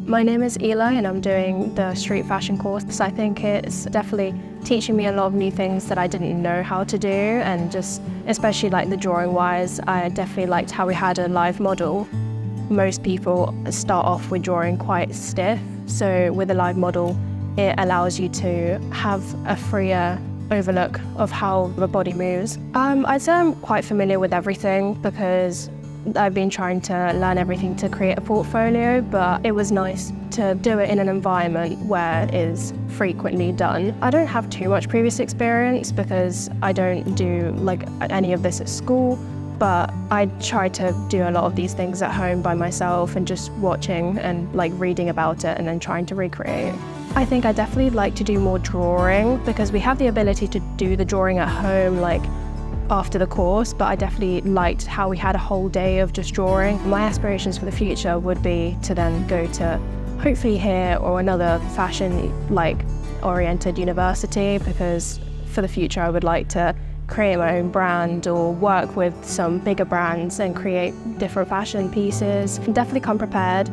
My name is Eli and I'm doing the street fashion course. I think it's definitely teaching me a lot of new things that I didn't know how to do, and just especially like the drawing wise, I definitely liked how we had a live model. Most people start off with drawing quite stiff, so with a live model it allows you to have a freer overlook of how the body moves. I'd say I'm quite familiar with everything because I've been trying to learn everything to create a portfolio, but it was nice to do it in an environment where it is frequently done. I don't have too much previous experience because I don't do like any of this at school, but I try to do a lot of these things at home by myself and just watching and like reading about it and then trying to recreate. I think I definitely like to do more drawing because we have the ability to do the drawing at home like after the course, but I definitely liked how we had a whole day of just drawing. My aspirations for the future would be to then go to hopefully here or another fashion like oriented university, because for the future I would like to create my own brand or work with some bigger brands and create different fashion pieces. Definitely come prepared.